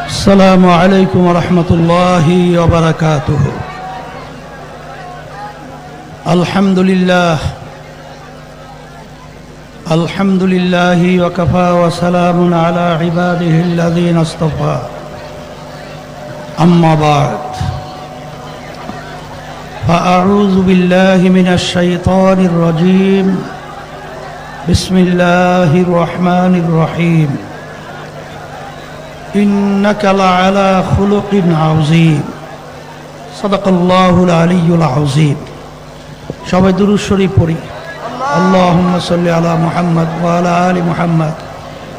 السلام عليكم ورحمة الله وبركاته. الحمد لله وكفى وسلام على عباده الذين اصطفى. أما بعد فأعوذ بالله من الشيطان الرجيم. بسم الله الرحمن الرحيم. إنك لعلى خلق عظيم. صدق الله العلي العظيم. সবাই দুরূদ শরীফ পড়ি। اللهم صل على محمد وعلى آل محمد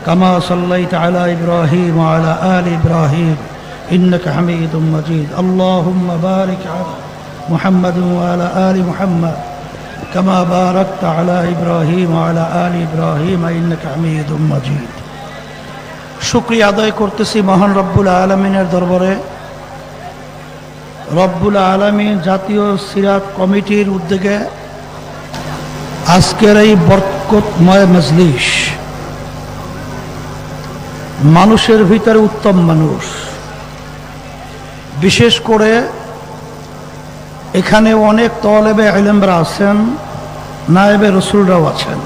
كما صليت على إبراهيم وعلى آل إبراهيم إنك حميد مجيد. اللهم بارك على محمد وعلى آل محمد كما باركت على إبراهيم وعلى آل إبراهيم إنك حميد مجيد. শুকরিয়া আদায় করতেছি মহান রব্বুল আলামিনের দরবারে। রব্বুল আলামিন জাতীয় সিরাত কমিটির উদ্যোগে আজকের এই বরকতময় মজলিস, মানুষের ভিতরে উত্তম মানুষ, বিশেষ করে এখানে অনেক তলেবে ইলমরা আছেন, নায়েবে রসুলরাও আছেন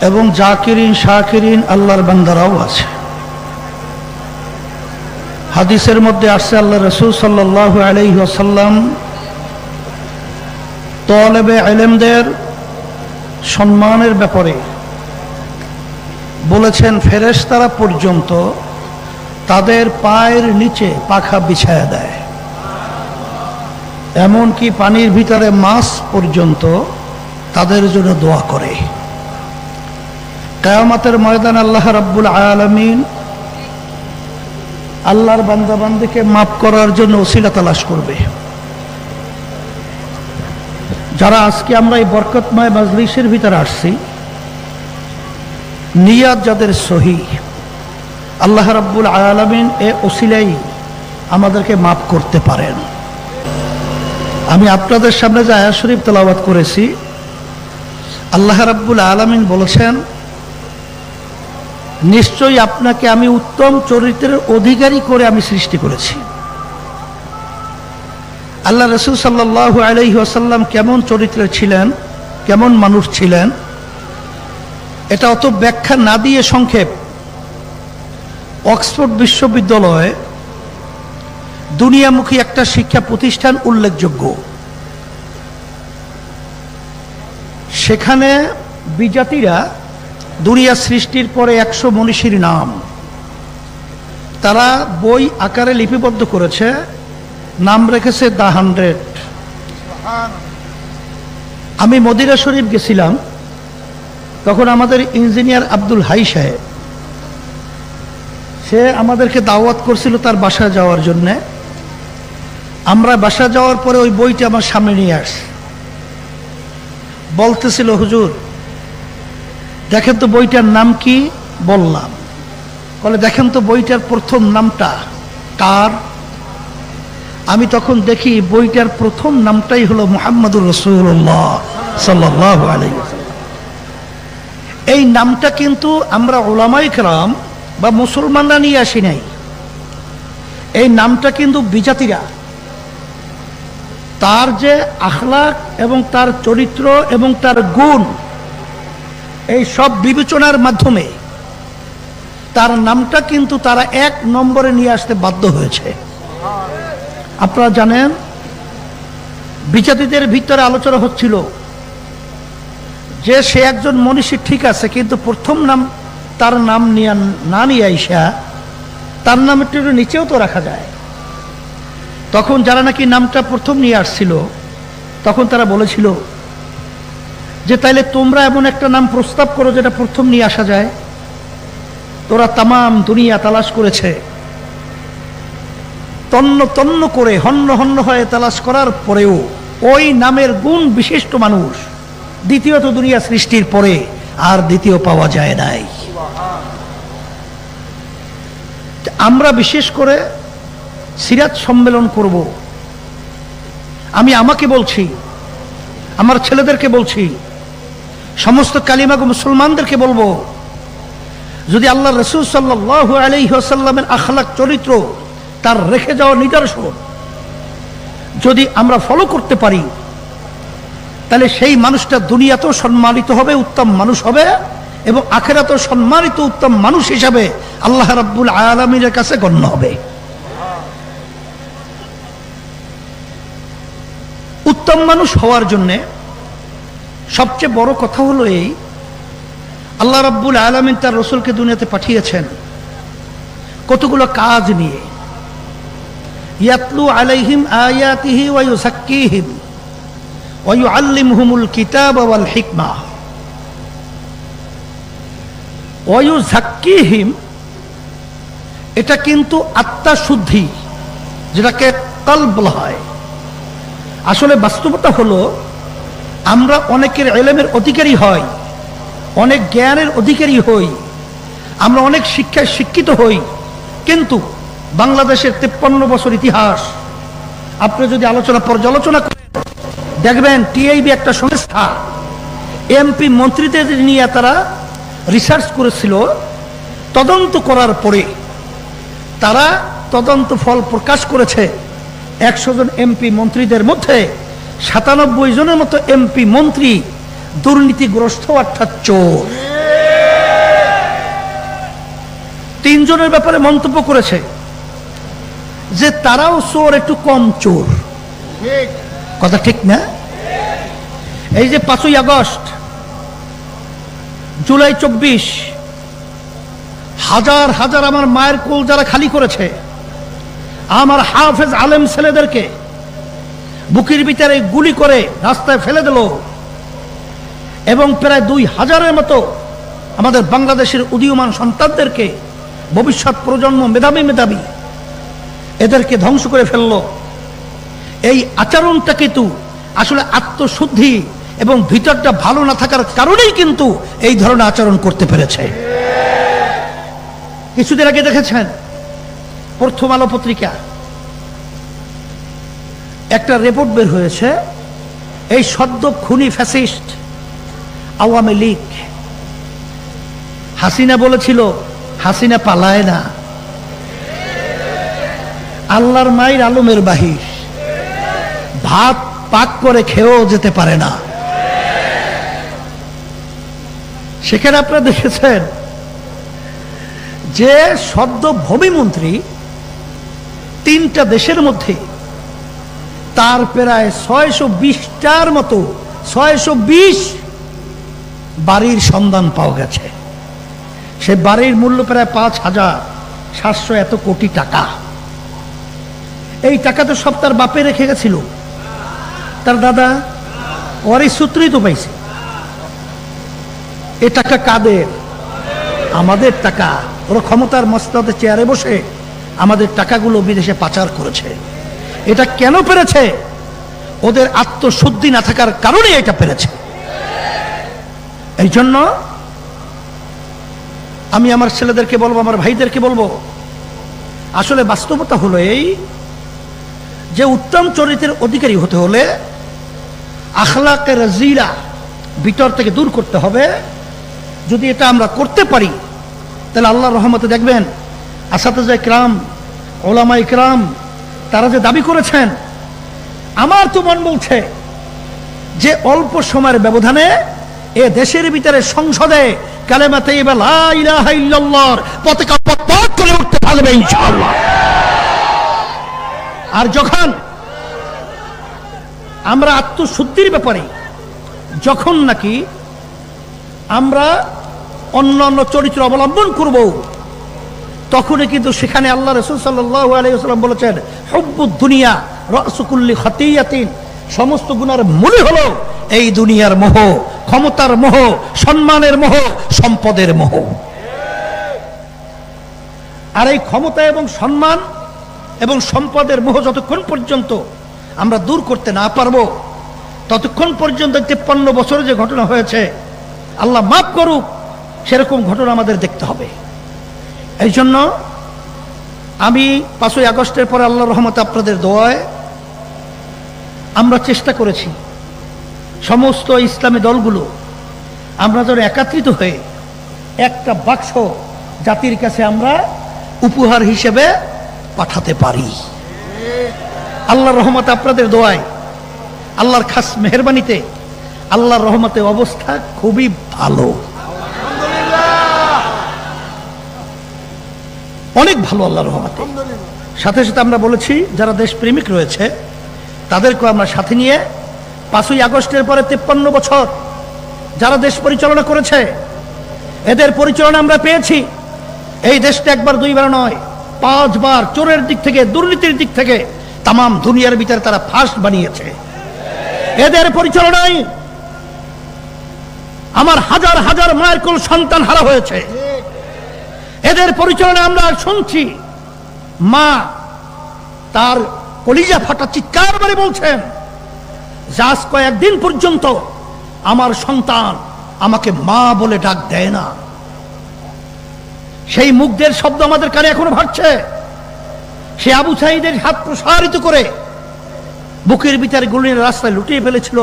এবং জাকিরিন শাকিরিন আল্লাহর বান্দারাও আছে। হাদিসের মধ্যে আসছে আল্লাহ রসুল সাল্লাল্লাহু আলাইহি ওয়াসাল্লাম তলেবে ইলমদের সম্মানের ব্যাপারে বলেছেন, ফেরেশতারা পর্যন্ত তাদের পায়ের নিচে পাখা বিছায়া দেয়, এমনকি পানির ভিতরে মাছ পর্যন্ত তাদের জন্য দোয়া করে। কিয়ামতের ময়দানে আল্লাহ রাব্বুল আলামিন আল্লাহর বান্দাবান্দিকে মাফ করার জন্য ওসিলা তালাশ করবে। যারা আজকে আমরা এই বরকতময় মজলিসের ভিতরে আসছি, নিয়াত যাদের সহি, আল্লাহ রাব্বুল আলামিন এ ওসিলাই আমাদেরকে মাফ করতে পারেন। আমি আপনাদের সামনে যে আয়াত শরীফ তেলাওয়াত করেছি, আল্লাহ রাব্বুল আলামিন বলেছেন, নিশ্চয়ই আপনাকে আমি উত্তম চরিত্রের অধিকারী করে আমি সৃষ্টি করেছি। আল্লাহ রাসূল সাল্লাল্লাহু আলাইহি ওয়াসাল্লাম কেমন চরিত্রের ছিলেন, কেমন মানুষ ছিলেন, এটা অত ব্যাখ্যা না দিয়ে সংক্ষেপ, অক্সফোর্ড বিশ্ববিদ্যালয়ে দুনিয়ামুখী একটা শিক্ষা প্রতিষ্ঠান উল্লেখযোগ্য। সেখানে বিজাতিরা দুনিয়া সৃষ্টির পরে 100 মনীষীর নাম তারা বই আকারে লিপিবদ্ধ করেছে, নাম রেখেছে দ্য 100। আমি মদিনা শরীফ গেছিলাম, তখন আমাদের ইঞ্জিনিয়ার আব্দুল হাই সাহেব, সে আমাদেরকে দাওয়াত করছিল তার বাসায় যাওয়ার জন্যে। আমরা বাসা যাওয়ার পরে ওই বইটা আমার সামনে নিয়ে আসছে, বলতেছিল, হুজুর দেখেন তো বইটার নাম কি। বললাম, বলে দেখেন তো বইটার প্রথম নামটা কার। আমি তখন দেখি বইটার প্রথম নামটাই হলো মুহাম্মদুর রাসূলুল্লাহ সাল্লাল্লাহু আলাইহি ওয়াসাল্লাম। এই নামটা কিন্তু আমরা উলামায়ে কেরাম বা মুসলমানরা নিয়ে আসি নাই, এই নামটা কিন্তু বিজাতিরা তার যে আখলাক এবং তার চরিত্র এবং তার গুণ, এই সব বিবেচনার মাধ্যমে তার নামটা কিন্তু তারা 1 নম্বরে নিয়ে আসতে বাধ্য হয়েছে। আপনারা জানেন, বিজাতিদের ভিতরে আলোচনা হচ্ছিল যে সে একজন মনীষী ঠিক আছে, কিন্তু প্রথম নাম তার নাম না নিয়ে আইসা তার নাম একটু নিচেও তো রাখা যায়। তখন যারা নাকি নামটা প্রথম নিয়ে আসছিল, তখন তারা বলেছিল যে তাইলে তোমরা এমন একটা নাম প্রস্তাব করো যেটা প্রথম নিয়ে আসা যায়। তোরা তামাম দুনিয়া তালাশ করেছে, তন্ন তন্ন করে হন্য হন্য হয়ে তালাশ করার পরেও ওই নামের গুণ বিশিষ্ট মানুষ দ্বিতীয়ত দুনিয়া সৃষ্টির পরে আর দ্বিতীয় পাওয়া যায় নাই। আমরা বিশেষ করে সিরাত সম্মেলন করব। আমি আমাকে বলছি, আমার ছেলেদেরকে বলছি, সমস্ত কালিমাগো মুসলমানদেরকে বলবো, যদি আল্লাহ রাসূল সাল্লাল্লাহু আলাইহি ওয়াসাল্লামের আখলাক চরিত্র, তার রেখে যাওয়া নিদর্শন যদি আমরা ফলো করতে পারি, তাহলে সেই মানুষটা দুনিয়াতেও সম্মানিত হবে, উত্তম মানুষ হবে, এবং আখিরাতেও সম্মানিত উত্তম মানুষ হিসাবে আল্লাহ রাব্বুল আলামিনের কাছে গণ্য হবে। উত্তম মানুষ হওয়ার জন্য সবচেয়ে বড় কথা হলো এই, আল্লাহ রাব্বুল আলামিন তার রাসূলকে দুনিয়াতে পাঠিয়েছেন কতগুলো কাজ নিয়ে। ইয়াতলু আলাইহিম আয়াতিহি ওয়া ইউযাক্কিহিম ওয়া ইউআল্লিমুহুমুল কিতাবা ওয়াল হিকমা। ওয়া ইউযাক্কিহিম, এটা কিন্তু আত্মা শুদ্ধি, যেটাকে কলব বলা হয়। আসলে বাস্তবতা হলো আমরা অনেকের ইলমের অধিকারী হই, অনেক জ্ঞানের অধিকারী হই, আমরা অনেক শিক্ষায় শিক্ষিত হই, কিন্তু বাংলাদেশের 53 বছর ইতিহাস আপনি যদি পর্যালোচনা করেন, দেখবেন টিআইবি একটা সংস্থা এমপি মন্ত্রীদের নিয়ে তারা রিসার্চ করেছিল। তদন্ত করার পরে তারা তদন্ত ফল প্রকাশ করেছে, 100 জন এমপি মন্ত্রীদের মধ্যে 97 জনের মতো এমপি মন্ত্রী দুর্নীতিগ্রস্ত, অর্থাৎ চোর। 3 জনের ব্যাপারে মন্তব্য করেছে যে তারাও চোর, একটু কম চোর। কথা ঠিক না? এই যে 5ই আগস্ট, জুলাই 24, হাজার হাজার আমার মায়ের কোল যারা খালি করেছে, আমার হাফেজ আলেম ছেলেদেরকে বুকের ভিতরে গুলি করে রাস্তায় ফেলে দিল, এবং প্রায় 2000-এর মতো আমাদের বাংলাদেশের উদীয়মান সন্তানদেরকে, ভবিষ্যৎ প্রজন্ম মেধাবী এদেরকে ধ্বংস করে ফেলল। এই আচরণটা কিন্তু আসলে আত্মশুদ্ধি এবং ভিতরটা ভালো না থাকার কারণেই কিন্তু এই ধরনের আচরণ করতে পেরেছে। কিছুদিন আগে দেখেছেন প্রথম আলো পত্রিকা একটা রিপোর্ট বের হয়েছে, এই সদ্য খুনি ফ্যাসিস্ট আওয়ামী লীগ, হাসিনা বলেছিল হাসিনা পালায় না, আল্লাহর মায়ের আলমের বাহির, ভাত পাক করে খেয়েও যেতে পারে না। সেখানে আপনারা দেখেছেন যে সদ্য ভূমিমন্ত্রী 3টা দেশের মধ্যে তার প্রায় 620টার মতো 620 বাড়ির সন্ধান পাওয়া গেছে। সে বাড়ির মূল্য প্রায় 5,700 এত কোটি টাকা। এই টাকা তো সব তার বাপে রেখে গেছিল, তার দাদা, ওর এই সূত্রেই তো পাইছে। এ টাকা কাদের? আমাদের টাকা। ওরা ক্ষমতার মসনদে চেয়ারে বসে আমাদের টাকাগুলো বিদেশে পাচার করেছে। এটা কেন পেরেছে? ওদের আত্মশুদ্ধি না থাকার কারণে এটা পেরেছে। এই জন্য আমি আমার ছেলেদেরকে বলবো, আমার ভাইদেরকে বলবো, আসলে বাস্তবতা হলো এই যে উত্তম চরিত্রের অধিকারী হতে হলে আখলাকে রাজিলা ভিতর থেকে দূর করতে হবে। যদি এটা আমরা করতে পারি, তাহলে আল্লাহর রহমতে দেখবেন আসাতেজা ইকরাম, ওলামা ইকরাম তারা যে দাবি করেছেন, আমার তো মন বলছে যে অল্প সময়ের ব্যবধানে এ দেশের ভিতরে সংসদে কালেমা তাইয়্যিবা লা ইলাহা ইল্লাল্লাহর পতাকা পতপত করে উঠতে পারবে ইনশাআল্লাহ। আর যখন আমরা আত্মশুদ্ধির ব্যাপারে যখন নাকি আমরা অন্যান্য চরিত্র অবলম্বন করব, তখনই কিন্তু সেখানে আল্লাহ রাসূল সাল্লাল্লাহু আলাইহি ওয়াসাল্লাম বলেছেন, হুব্বুদ দুনিয়া রাসু কুল্লি খাতিয়াতিন, সমস্ত গুনার মূল হলো এই দুনিয়ার মোহ, ক্ষমতার মোহ, সম্মানের মোহ, সম্পদের মোহ। আর এই ক্ষমতা এবং সম্মান এবং সম্পদের মোহ যতক্ষণ পর্যন্ত আমরা দূর করতে না পারবো, ততক্ষণ পর্যন্ত 53 বছরে যে ঘটনা হয়েছে, আল্লাহ মাফ করুক, সেরকম ঘটনা আমাদের দেখতে হবে। এই জন্য আমি 5ই আগস্টের পরে আল্লাহর রহমতে আপনাদের দোয়ায় আমরা চেষ্টা করেছি সমস্ত ইসলামী দলগুলো আমরা যেন একত্রিত হয়ে একটা বাক্স জাতির কাছে আমরা উপহার হিসেবে পাঠাতে পারি। আল্লাহর রহমতে, আপনাদের দোয়ায়, আল্লাহর খাস মেহেরবানিতে, আল্লাহর রহমতে অবস্থা খুবই ভালো, অনেক ভালো আল্লাহর রহমতে। সাথে সাথে আমরা বলেছি যারা দেশপ্রেমিক রয়েছে তাদেরকে আমরা সাথে নিয়ে 5ই আগস্টের পরে 53 বছর যারা দেশ পরিচালনা করেছে, এদের পরিচালনা আমরা পেয়েছি। এই দেশটা একবার দুইবার নয়, 5 বার চোরের দিক থেকে, দুর্নীতির দিক থেকে তাম দুনিয়ার ভিতরে তারা ফার্স্ট বানিয়েছে। এদের পরিচালনায় আমার হাজার হাজার মায়ের কোল সন্তান হারা হয়েছে। এদের পরিচালনায় আমরা শুনছি মা তার কলিজা ফাটা চিৎকার করে বলছেন যে আজ কয়েকদিন পর্যন্ত আমার সন্তান আমাকে মা বলে ডাক দেয় না। সেই মুখদের শব্দ আমাদের কানে এখনো ভাসছে। সে আবু সাঈদের হাত প্রসারিত করে বুকের ভিতরে গুলির রাস্তায় লুটিয়ে ফেলেছিল,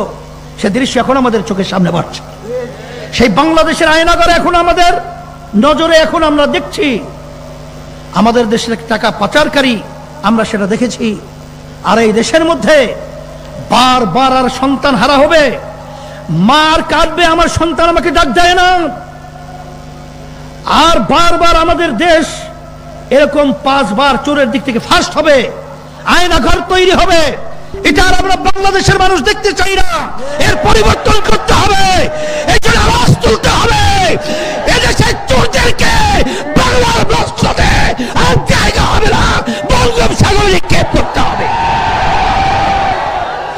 সে দৃশ্য এখন আমাদের চোখের সামনে ভাসছে। সেই বাংলাদেশের আয়নাগরে এখন আমাদের নজরে, এখন আমরা দেখছি আমাদের দেশের টাকা পাচারকারী, আমরা সেটা দেখেছি। আর এই দেশের মধ্যে বারবার আর সন্তান হারা হবে, মার কাঁদবে আমার সন্তান আমাকে ডাক দেয় না। আর বারবার আমাদের দেশ এরকম 5 বার চোরের দিক থেকে ফার্স্ট হবে, আয়নাঘর তৈরি হবে। এটা আর আমরা বাংলাদেশের মানুষ দেখতে চাই না। এর পরিবর্তন করতে হবে, এই জন্য আওয়াজ তুলতে হবে। এদেশের চোরদেরকে বাংলার রাষ্ট্রতে আর জায়গা হবে না, বঙ্গোপসাগরে নিক্ষেপ করতে হবে।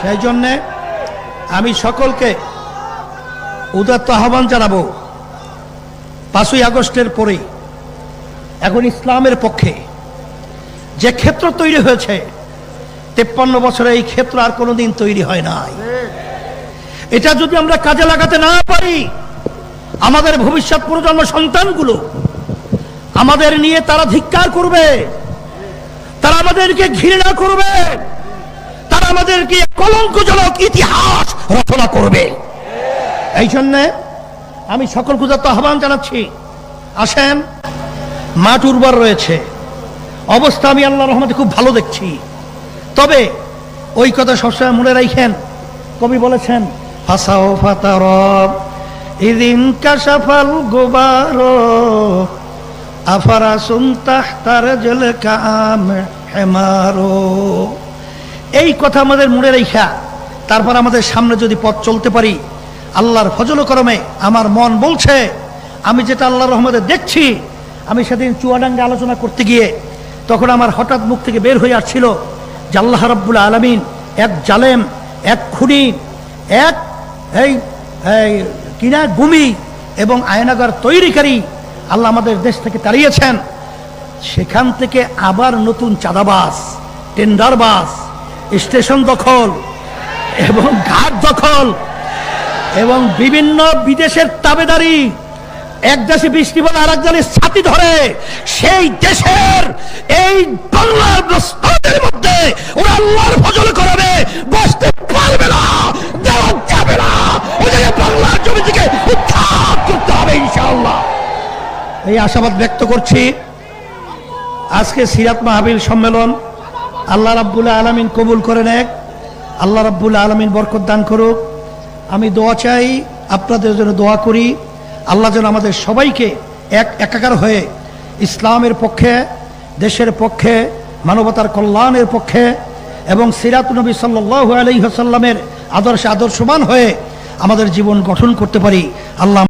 সেই জন্যে আমি সকলকে উদাত্ত আহ্বান জানাবো, 5ই আগস্টের পরে এখন ইসলামের পক্ষে যে ক্ষেত্র তৈরি হয়েছে, 53 বছরে এই ক্ষেত্র আর কোনোদিন তৈরি হয় নাই। এটা যদি আমরা কাজে লাগাতে না পারি, আমাদের ভবিষ্যৎ প্রজন্ম সন্তানগুলো আমাদের নিয়ে তারা ধিক্কার করবে, তারা আমাদেরকে ঘৃণা করবে, তারা আমাদেরকে কলঙ্কজনক ইতিহাস রচনা করবে। এই জন্যে আমি সকল উদাত্ত আহ্বান জানাচ্ছি, আসেন। মাঠ উর্বর রয়েছে, অবস্থা আমি আল্লাহর রহমতে খুব ভালো দেখছি। তবে ওই কথা সবসময় মনে রাখেন, কবি বলেছেন ফাসাও ফাতারব ইদিন কাশাফাল গুবারো আফারাসুন তাহতার জল কাম হেমারো। এই কথা আমাদের মনে রাখা, তারপর আমাদের সামনে যদি পথ চলতে পারি, আল্লাহর ফজল করমে আমার মন বলছে, আমি যেটা আল্লাহর রহমতে দেখছি। আমি সেদিন চুয়াডাঙ্গা আলোচনা করতে গিয়ে তখন আমার হঠাৎ মুখ থেকে বের হয়ে আসছিল যে আল্লাহ রাব্বুল আলামিন এক জালেম, এক খুনি, এক কিনা গুমি এবং আয়নাগার তৈরিকারী আল্লাহ আমাদের দেশ থেকে তাড়িয়েছেন। সেখান থেকে আবার নতুন চাঁদাবাজ, টেন্ডারবাজ, স্টেশন দখল এবং ঘাট দখল এবং বিভিন্ন বিদেশের তাবেদারি, এক দেশে বৃষ্টি বলে আর এক দেশের ছাতি ধরে সেই দেশের এই বাংলার রাস্তাদের মধ্যে ওরা আল্লাহর ফজল করবে, বসতে পারবে না, দেওয়া যাবে না। ওদেরকে বাংলার জমি থেকে উৎখাত করতে হবে ইনশাআল্লাহ। এই আশাবাদ ব্যক্ত করছি। আজকে সিরাত মাহফিল সম্মেলন আল্লাহ রাব্বুল আলামিন কবুল করে নেক, আল্লাহ রাব্বুল আলামিন বরকত দান করুক। আমি দোয়া চাই, আপনাদের জন্য দোয়া করি, আল্লাহ যেন আমাদের সবাইকে একাকার হয়ে ইসলামের পক্ষে, দেশের পক্ষে, মানবতার কল্যাণের পক্ষে এবং সিরাত নবী সাল্লাল্লাহু আলাইহি ওয়াসাল্লামের আদর্শবান হয়ে আমাদের জীবন গঠন করতে পারি। আল্লাহ